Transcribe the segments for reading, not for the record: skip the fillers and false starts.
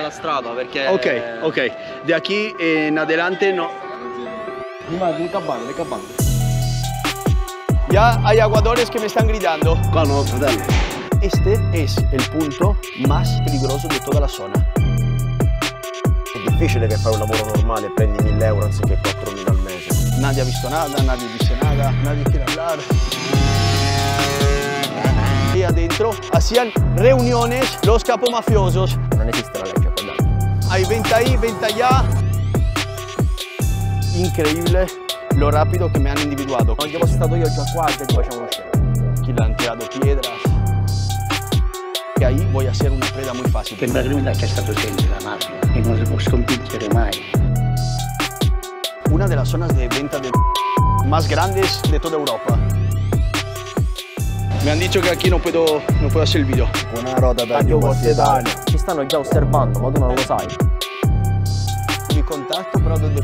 la strada perché... Ok, ok. De aquí en adelante no. Le cabane. Ya hay aguadores que me están gritando. Qua no, fratello. Este es el punto más peligroso de toda la zona. È difficile che fai un lavoro normale e prendi 1000 euro anziché 4000 al mese. Nadie ha visto nada, nadie dice nada, nadie quiere hablar. Y adentro hacían reuniones los capomafiosos. Non esiste la legge qua dentro. Hay venta ahí, venta allá. Increíble lo rápido que me han individuado. Non ci fossi stato io già qua e ti facevano uscire. Aquí le han tirado piedras. Y ahí voy a ser una preda muy fácil. Sembra che è stato sempre la mafia e non si può sconfiggere mai. Una de las zonas de venta de más grandes de toda Europa. Me han dicho que aquí no puedo hacer el video. Una rota da Forza Italia. Ci stanno già osservando, ma tu non lo sai. Mi contacto però donde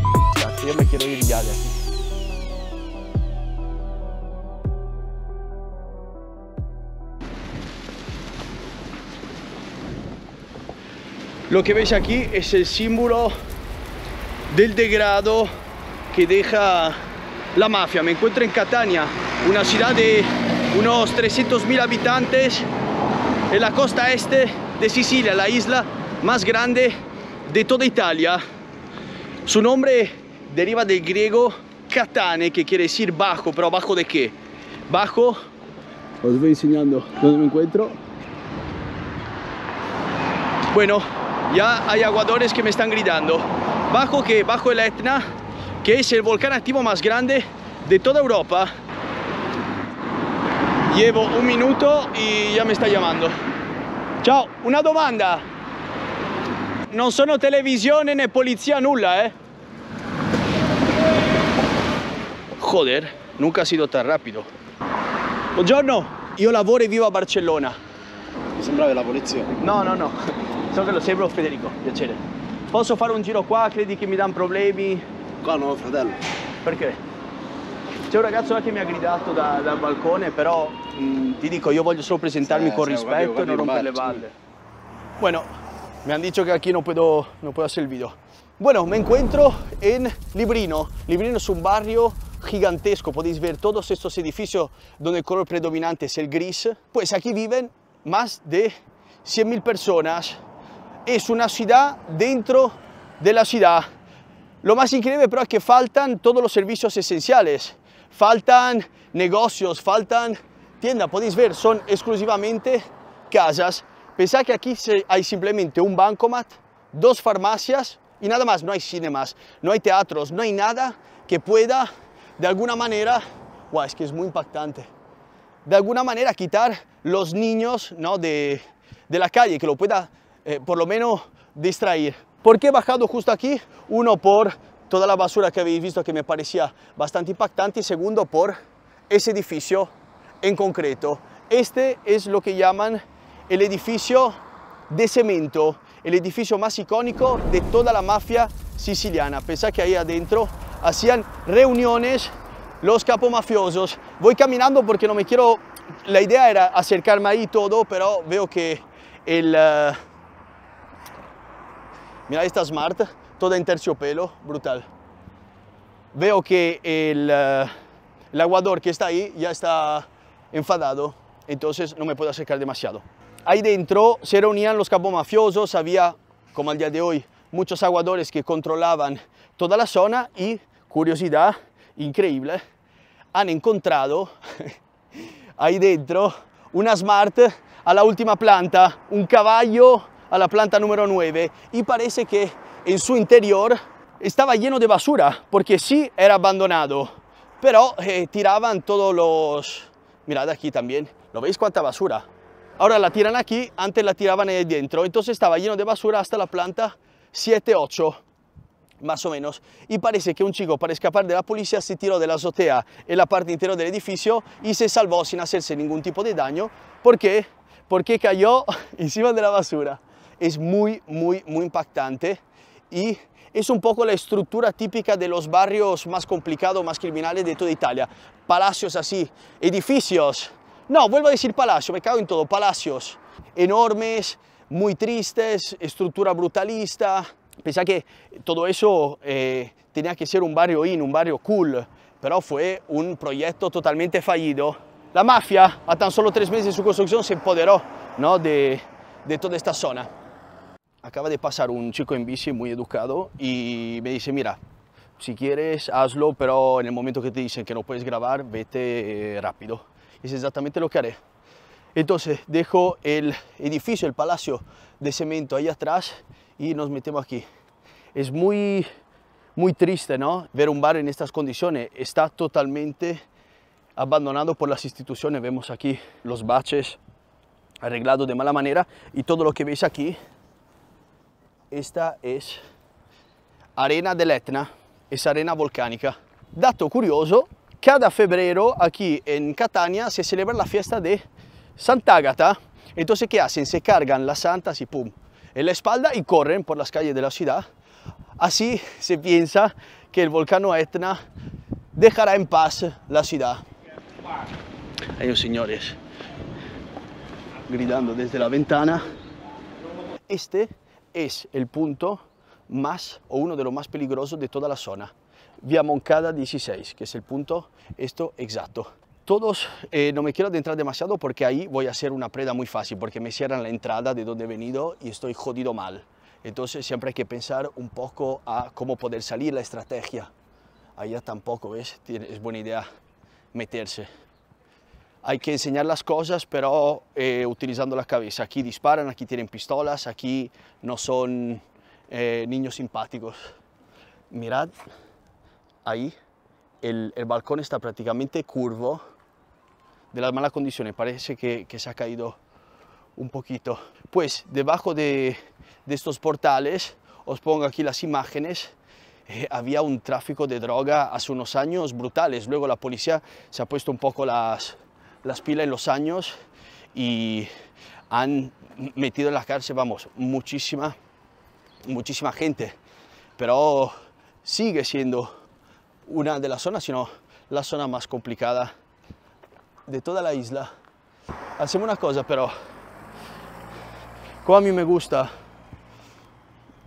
yo me quiero ir ya de aquí. Lo que veis aquí es el símbolo del degrado que deja la mafia. Me encuentro en Catania, una ciudad de unos 300.000 habitantes en la costa este de Sicilia, la isla más grande de toda Italia. Su nombre deriva del griego catane, que quiere decir bajo, pero ¿bajo de qué? Bajo, os voy enseñando dónde me encuentro. Bueno, ya hay aguadores que me están gritando. ¿Bajo qué? Bajo el Etna, que es el volcán activo más grande de toda Europa. Llevo un minuto y ya me está llamando. Ciao, una domanda. Non sono televisione né polizia, nulla, eh? Joder, nunca ha sido tan rápido. Buongiorno, io lavoro e vivo a Barcellona. Mi sembravi la polizia. No, no, no. So che lo sembro, Federico, piacere. Posso fare un giro qua? Credi che mi danno problemi? Qua no, fratello. Perché? C'è un ragazzo là che mi ha gridato dal balcone, però ti dico, io voglio solo presentarmi con rispetto y no romper le balle. Bueno, me han dicho que aquí no puedo hacer el video. Bueno, me encuentro en Librino. Librino es un barrio gigantesco, podéis ver todos estos edificios donde el color predominante es el gris. Pues aquí viven más de 100.000 personas. Es una ciudad dentro de la ciudad. Lo más increíble pero es que faltan todos los servicios esenciales. Faltan negocios, faltan tiendas, podéis ver, son exclusivamente casas. Pensad que aquí hay simplemente un bancomat, 2 farmacias y nada más. No hay cinemas, no hay teatros, no hay nada que pueda de alguna manera, wow, es que es muy impactante, de alguna manera quitar los niños, ¿no?, de la calle, que lo pueda por lo menos distraer. ¿Por qué he bajado justo aquí? Uno, por toda la basura que habéis visto, que me parecía bastante impactante, y segundo, por ese edificio en concreto. Este es lo que llaman el edificio de cemento, el edificio más icónico de toda la mafia siciliana. Pensad que ahí adentro hacían reuniones los capomafiosos. Voy caminando porque no me quiero... La idea era acercarme ahí todo, pero veo que el... Mira esta Smart, toda en terciopelo, brutal. Veo que el aguador que está ahí ya está enfadado, entonces no me puedo acercar demasiado. Ahí dentro se reunían los capomafiosos, había, como al día de hoy, muchos aguadores que controlaban toda la zona y, curiosidad increíble, han encontrado ahí dentro una Smart a la última planta, un caballo a la planta número 9, y parece que en su interior estaba lleno de basura, porque sí era abandonado, pero tiraban todos los... Mirad aquí también, ¿lo veis cuánta basura? Ahora la tiran aquí, antes la tiraban ahí dentro, entonces estaba lleno de basura hasta la planta 7, 8, más o menos. Y parece que un chico, para escapar de la policía, se tiró de la azotea en la parte interior del edificio y se salvó sin hacerse ningún tipo de daño. ¿Por qué? Porque cayó encima de la basura. Es muy, muy, muy impactante y es un poco la estructura típica de los barrios más complicados, más criminales de toda Italia. Palacios así, edificios, no, vuelvo a decir palacio, me cago en todo, palacios enormes, muy tristes, estructura brutalista. Pensá que todo eso tenía que ser un barrio un barrio cool, pero fue un proyecto totalmente fallido. La mafia, a tan solo 3 meses de su construcción, se empoderó, ¿no?, de toda esta zona. Acaba de pasar un chico en bici muy educado y me dice, mira, si quieres hazlo, pero en el momento que te dicen que no puedes grabar, vete rápido. Es exactamente lo que haré. Entonces dejo el edificio, el palacio de cemento ahí atrás y nos metemos aquí. Es muy triste, ¿no?, ver un bar en estas condiciones. Está totalmente abandonado por las instituciones. Vemos aquí los baches arreglados de mala manera y todo lo que veis aquí, esta es arena del Etna, es arena volcánica. Dato curioso, cada febrero aquí en Catania se celebra la fiesta de Sant'Agata. Entonces, ¿qué hacen? Se cargan las santas y pum, en la espalda y corren por las calles de la ciudad. Así se piensa que el volcán Etna dejará en paz la ciudad. Hay unos señores gritando desde la ventana. Este es el punto más, o uno de los más peligrosos de toda la zona. Vía Moncada 16, que es el punto exacto. Todos, no me quiero adentrar demasiado porque ahí voy a hacer una preda muy fácil, porque me cierran la entrada de donde he venido y estoy jodido mal. Entonces siempre hay que pensar un poco a cómo poder salir, la estrategia. Allá tampoco, ¿ves? Es buena idea meterse. Hay que enseñar las cosas, pero utilizando la cabeza. Aquí disparan, aquí tienen pistolas, aquí no son niños simpáticos. Mirad, ahí el balcón está prácticamente curvo de las malas condiciones. Parece que se ha caído un poquito. Pues debajo de estos portales, os pongo aquí las imágenes. Había un tráfico de droga hace unos años brutales. Luego la policía se ha puesto un poco las pilas en los años y han metido en la cárcel, vamos, muchísima gente. Pero sigue siendo una de las zonas, sino la zona más complicada de toda la isla. Hacemos una cosa, pero como a mí me gusta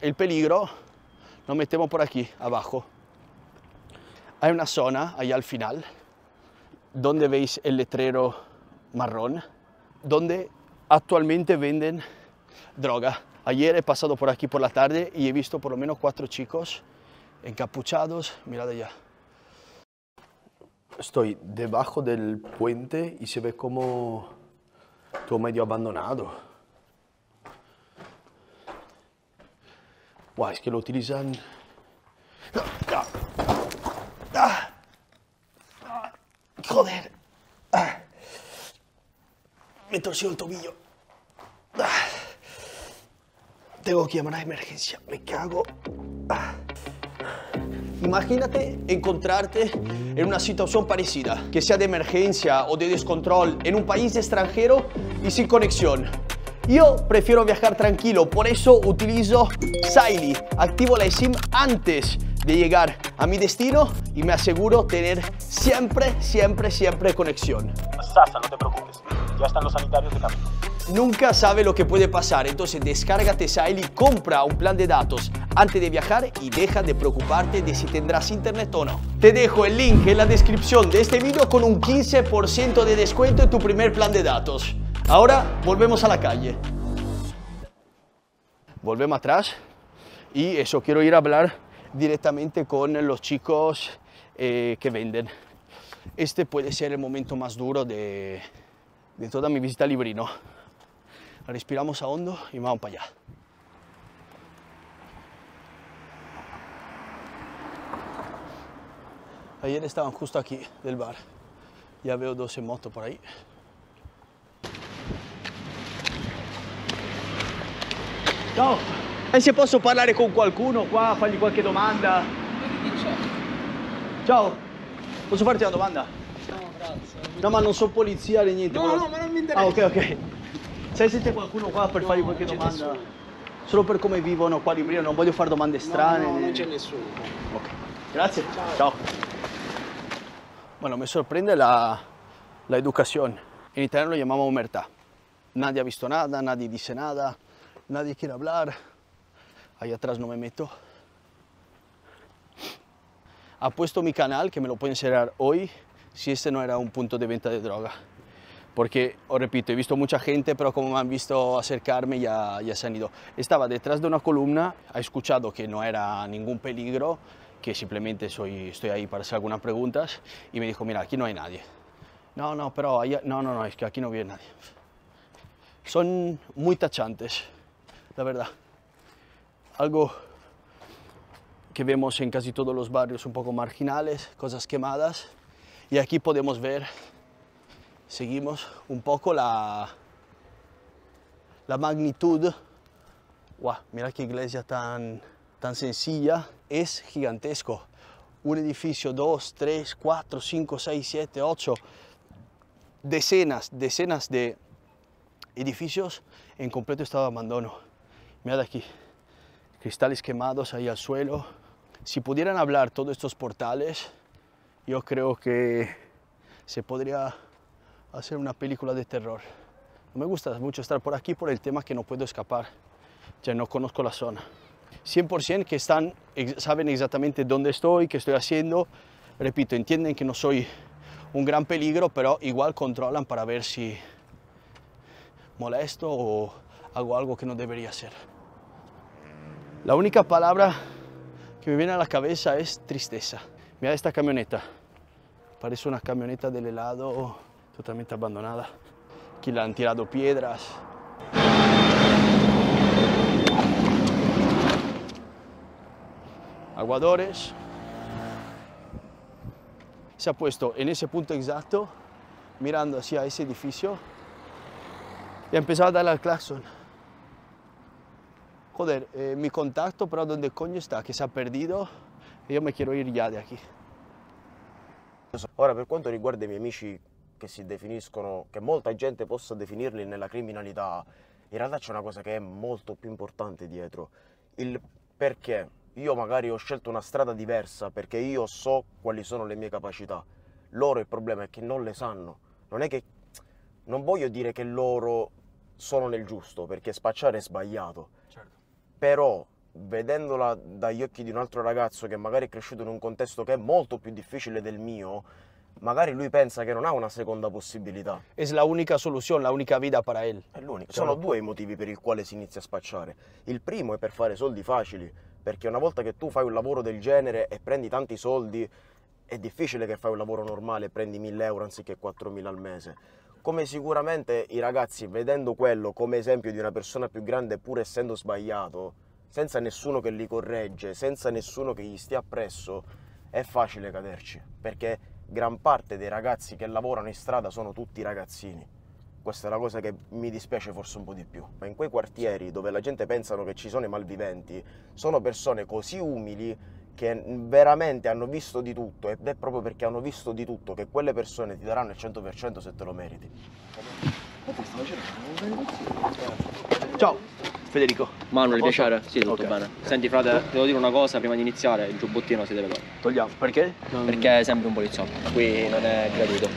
el peligro, nos metemos por aquí abajo. Hay una zona allá al final donde veis el letrero marrón, donde actualmente venden droga. Ayer he pasado por aquí por la tarde y he visto por lo menos 4 chicos encapuchados. Mirad allá. Estoy debajo del puente y se ve como todo medio abandonado. Wow, es que lo utilizan. Joder. Me torció el tobillo. Tengo que llamar a emergencia. Me cago. Imagínate encontrarte en una situación parecida, que sea de emergencia o de descontrol, en un país extranjero y sin conexión. Yo prefiero viajar tranquilo, por eso utilizo Saily. Activo la eSIM antes de llegar a mi destino y me aseguro tener siempre conexión. Sasa, no te preocupes, ya están los sanitarios de camino. Nunca sabe lo que puede pasar, entonces descárgate Saily, compra un plan de datos antes de viajar y deja de preocuparte de si tendrás internet o no. Te dejo el link en la descripción de este video con un 15% de descuento en tu primer plan de datos. Ahora volvemos a la calle. Volvemos atrás y eso, quiero ir a hablar directamente con los chicos que venden. Este puede ser el momento más duro de toda mi visita a Librino. Respiramos a hondo y vamos para allá. Ayer estaban justo aquí del bar. Ya veo 2 in moto por ahí. Ciao! Se posso parlare con qualcuno qua, fargli qualche domanda? Ciao! Posso farti una domanda? No, grazie. No, ma non sono polizia né niente. No, ma non mi interessa. Ah, ok. Sai se c'è qualcuno qua per fargli qualche domanda? Nessuno. Solo per come vivono qua a Librino, non voglio fare domande strane. No, non c'è nessuno. Ok, grazie. Ciao. Bueno, me sorprende la educación. En italiano lo llamamos omertà. Nadie ha visto nada, nadie dice nada. nadie quiere hablar. Ahí atrás no me meto. Ha puesto mi canal, que me lo pueden cerrar hoy, si este no era un punto de venta de droga. Porque, os repito, he visto mucha gente, pero como me han visto acercarme ya se han ido. Estaba detrás de una columna, ha escuchado que no era ningún peligro, que simplemente estoy ahí para hacer algunas preguntas, y me dijo, mira, aquí no hay nadie. No, pero allá, no, es que aquí no viene nadie. Son muy tachantes, la verdad. Algo que vemos en casi todos los barrios un poco marginales, cosas quemadas, y aquí podemos ver, seguimos un poco la magnitud. Wow, mira qué iglesia tan sencilla, es gigantesco. Un edificio, 2, 3, 4, 5, 6, 7, 8, decenas de edificios en completo estado de abandono. Mirad aquí, cristales quemados ahí al suelo. Si pudieran hablar todos estos portales, yo creo que se podría hacer una película de terror. No me gusta mucho estar por aquí por el tema que no puedo escapar, ya no conozco la zona. 100% que saben exactamente dónde estoy, qué estoy haciendo. Repito, entienden que no soy un gran peligro, pero igual controlan para ver si molesto o hago algo que no debería hacer. La única palabra que me viene a la cabeza es tristeza. Mira esta camioneta, parece una camioneta del helado totalmente abandonada. Aquí le han tirado piedras. Aguadores. Se ha puesto en ese punto exacto, mirando hacia ese edificio, y ha empezado a darle al claxon. Joder, mi contacto, però dove coño sta? Che si è perdido e io mi quiero ir ya de aquí. Ora, per quanto riguarda i miei amici che si definiscono, che molta gente possa definirli nella criminalità, in realtà c'è una cosa che è molto più importante dietro. Il perché io magari ho scelto una strada diversa, perché io so quali sono le mie capacità. Loro il problema è che non le sanno. Non voglio dire che loro sono nel giusto, perché spacciare è sbagliato. Certo. Però, vedendola dagli occhi di un altro ragazzo che magari è cresciuto in un contesto che è molto più difficile del mio, magari lui pensa che non ha una seconda possibilità. È la unica soluzione, la unica vita per lui. È l'unica. Sono due i motivi per il quale si inizia a spacciare. Il primo è per fare soldi facili, perché una volta che tu fai un lavoro del genere e prendi tanti soldi, è difficile che fai un lavoro normale e prendi 1.000 euro anziché 4.000 al mese. Come sicuramente i ragazzi, vedendo quello come esempio di una persona più grande pur essendo sbagliato, senza nessuno che li corregge, senza nessuno che gli stia appresso, è facile caderci, perché gran parte dei ragazzi che lavorano in strada sono tutti ragazzini. Questa è la cosa che mi dispiace forse un po' di più. Ma in quei quartieri dove la gente pensa che ci sono i malviventi, sono persone così umili che veramente hanno visto di tutto, ed è proprio perché hanno visto di tutto che quelle persone ti daranno il 100% se te lo meriti. Ciao, Federico. Manuel, piacere? Sì, tutto bene. Senti frate, devo dire una cosa prima di iniziare, il giubbottino si deve togliere. Togliamo, perché? Perché è sempre un poliziotto, qui non è gradito.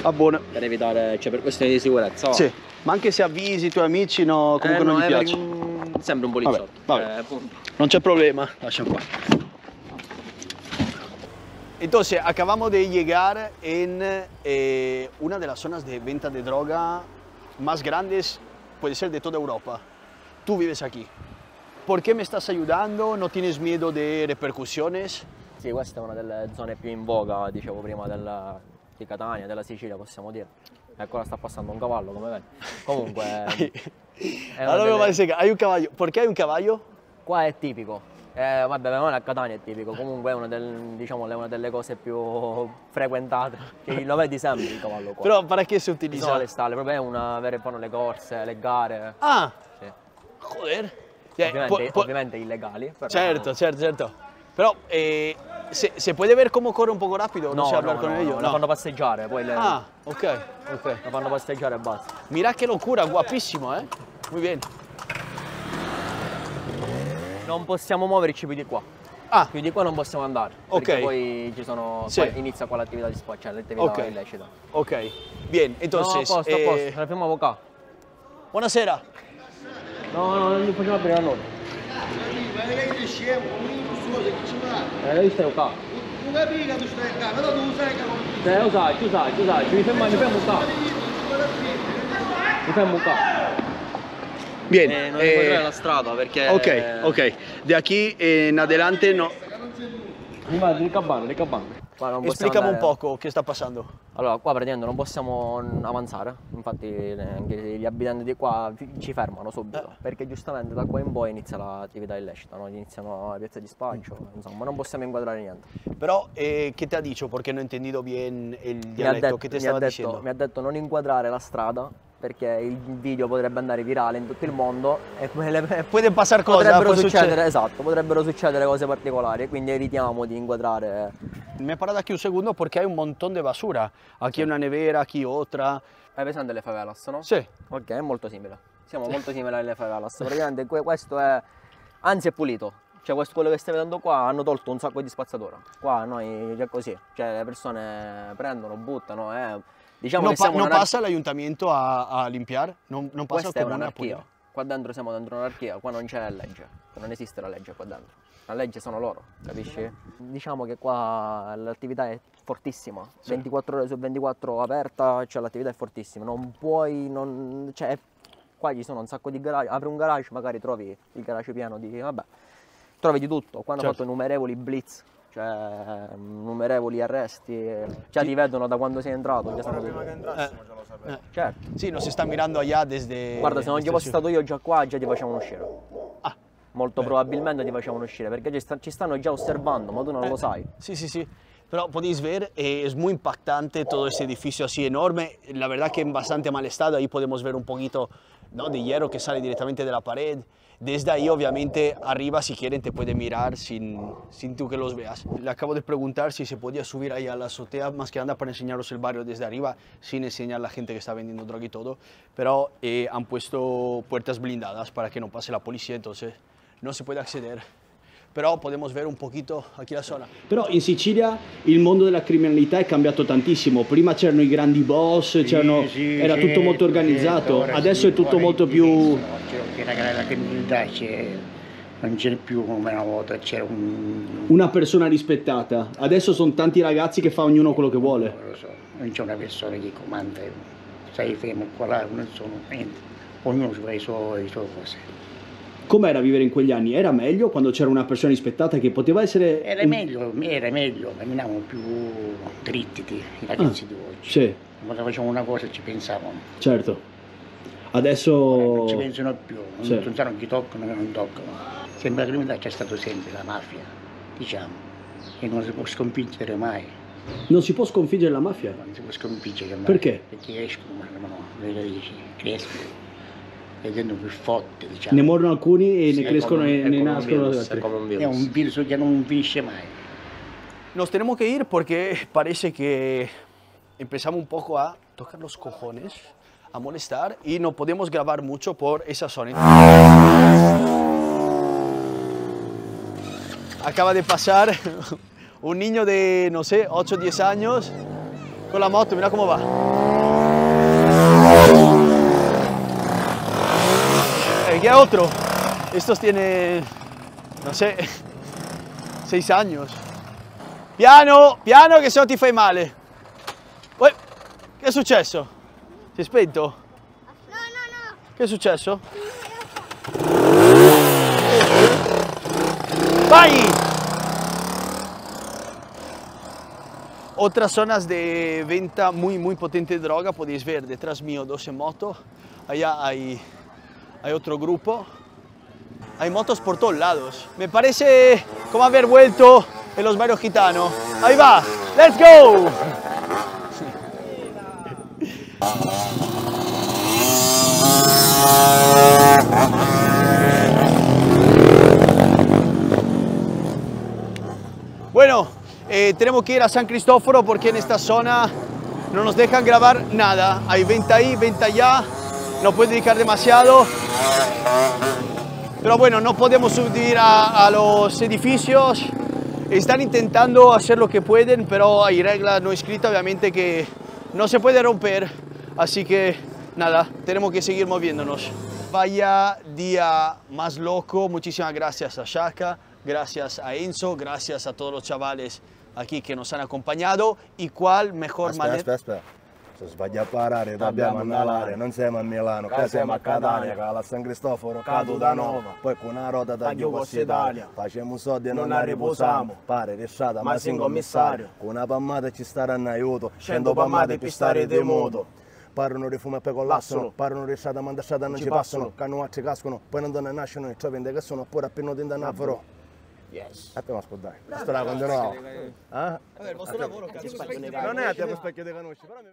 Ah, buono. Per evitare, cioè per questioni di sicurezza. Va. Sì, ma anche se avvisi i tuoi amici, no, comunque non gli piace. Sempre un poliziotto. Vabbè. Non c'è problema, lascia qua. Entonces, acabamos de llegar en una de las zonas de venta de droga más grandes, puede ser de toda Europa. Tú vives aquí. ¿Por qué me estás ayudando? ¿No tienes miedo de repercusiones? Sì, questa è una delle zone più in voga, dicevo prima, di Catania, della Sicilia, possiamo dire. Ecco, la sta passando un cavallo, come vedi. Comunque... Allora, hai un cavallo. Perché hai un cavallo? Qua è tipico. Vabbè, non a Catania è tipico, comunque è una delle cose più frequentate, che lo vedi sempre il cavallo qua. Però perché si utilizza? Sono le stalle, proprio è una vera e propria le corse, le gare. Ah! Sì. Joder. Ovviamente illegali. Però... Certo. Però se puoi vedere come corre un poco rapido, non si hablar con ellos. No, la fanno passeggiare, poi le... Ah, ok. La fanno passeggiare e basta. Mira che locura, guapissimo, eh? Muy bien. Non possiamo muoverci più di qua. Ah. Più di qua non possiamo andare. Ok. Perché poi ci sono. Sì. Poi inizia qua l'attività di spaccio, l'attività illecita. Ok. Bien, entonces. No, a posto, la firma avvocato. Buonasera. No, non gli facciamo aprire a noi. Ma che sei scemo, non so se ci va. Io stai qua. Non capisci che tu stai qua, però tu sai che non... Tu sai, mi fermo qua. Mi fermo qua. Bien. Non incontrare la strada perché... Ok. De aquí en adelante no. Le cabane. Qua non possiamo Explícame un andare. poco qué está pasando. Allora, qua praticamente non possiamo avanzare, infatti anche gli abitanti di qua ci fermano subito, perché giustamente da qua in poi inizia l'attività illecita, no? Iniziano le piazze di spaccio, insomma non possiamo inquadrare niente. Pero, ¿qué te ha dicho? Porque no he entendido bien el dialecto. ¿Qué te estaba diciendo? Mi ha detto non inquadrare la strada, perché il video potrebbe andare virale in tutto il mondo e Pueden pasar cosas. potrebbero succedere cose particolari, quindi evitiamo di inquadrare. Me he parado aquí un segundo porque hay un montón de basura. Aquí hay una nevera, aquí otra. Hai presente le favelas, no? Sí. Ok, è molto simile. Siamo molto simili alle favelas. Praticamente questo è, anzi è pulito. Cioè quello che stai vedendo qua hanno tolto un sacco di spazzatura. Qua noi è così, cioè le persone prendono, buttano. Diciamo No pasa el ayuntamiento a limpiar. No pasa Questa è como una un'anarchia. Qua dentro siamo dentro un'anarchia, qua non c'è legge, non esiste la legge qua dentro. La legge sono loro, capisci? Diciamo che qua l'attività è fortissima, 24 ore su 24 aperta, cioè l'attività è fortissima, non puoi, cioè qua ci sono un sacco di garage, apri un garage, magari trovi il garage pieno trovi di tutto, qua hanno fatto innumerevoli blitz, cioè innumerevoli arresti, già ti vedono da quando sei entrato, già sanno Prima che entrassimo ce lo sapevamo. certo. Sí, nos está mirando allá desde... Guarda, se non ci fossi stato io già qua, già ti facevano uscire. Ah. Molto probabilmente ti facevano uscire, perché ci stanno già osservando, ma tu non lo sai. Sí. Pero podéis ver, es muy impactante todo ese edificio así enorme. La verdad que en bastante mal estado. Ahí podemos ver un poquito, ¿no?, de hierro que sale directamente de la pared. Desde ahí, obviamente, arriba, si quieren, te puede mirar sin tú que los veas. Le acabo de preguntar si se podía subir ahí a la azotea, más que nada para enseñaros el barrio desde arriba, sin enseñar a la gente que está vendiendo droga y todo. Pero han puesto puertas blindadas para que no pase la policía, entonces no se puede acceder. Però podemos ver un pochino qui la zona. Però in Sicilia il mondo della criminalità è cambiato tantissimo. Prima c'erano i grandi boss, era tutto molto organizzato, adesso è tutto molto più... La criminalità non c'è più come una volta, c'era una persona rispettata. Adesso sono tanti ragazzi che fa ognuno quello che vuole. Non lo so, non c'è una persona che comanda, stai fermo qua là, non sono niente, ognuno fa le sue cose. Com'era vivere in quegli anni? Era meglio quando c'era una persona rispettata che poteva essere... Era meglio, camminavamo più dritti i ragazzi di oggi. Sì. Quando facevamo una cosa ci pensavamo. Certo. Adesso... Non ci pensano più, non sanno chi toccano e non toccano. Sempre la criminalità c'è stato sempre, la mafia, diciamo, e non si può sconfiggere mai. Non si può sconfiggere la mafia? Non si può sconfiggere mai. Perché? Perché escono, le radici crescono. Vedendo più forte, diciamo. Ne morrono alcuni e ne crescono e ne nascono altri. È un virus che non finisce mai. Nos tenemos que ir porque parece que empezamos un poco a tocar los cojones, a molestar y no podemos grabar mucho por esa zona. Acaba de pasar un niño de, no sé, 8 o 10 años con la moto, mira cómo va. Aquí hay otro, estos tienen, no sé, 6 años. Piano, piano che se no ti fai male. Uè, che è successo? Si è spento? No. Che è successo? ¡Vai! Otras zonas de venta muy potente de droga, podéis ver detrás mío 12 motos, allá hay otro grupo, hay motos por todos lados. Me parece como haber vuelto en los barrios gitanos. Ahí va, let's go! Bueno, tenemos que ir a San Cristóforo porque en esta zona no nos dejan grabar nada. Hay venta ahí, venta allá, no puede dedicar demasiado. Pero bueno, no podemos subir a los edificios. Están intentando hacer lo que pueden, pero hay reglas no escritas, obviamente, que no se puede romper. Así que nada, tenemos que seguir moviéndonos. vaya día más loco. Muchísimas gracias a Shaka, gracias a Enzo, gracias a todos los chavales aquí que nos han acompañado. ¿Y cuál mejor manera? Aspetta. Se sbaglia a parare, dobbiamo andare, non siamo a Milano, qua siamo a Catania, che alla San Cristoforo cado da Nova, poi con una rota da Giocos Italia, facciamo soldi e non ne riposiamo, pare restata ma sin commissario, con una pammata ci staranno aiuto, 100 pammate per stare di moto. Parlano di fumo e poi collassano, parlano di strada ma da strada non ci passano, canoacci cascano, poi non donne nascono e trovende che sono pure appena di andare a farò. Yes. A te ma ascoltare, questa la continuavo. Il vostro lavoro, cazzo, non è a te specchio di conosci, però mi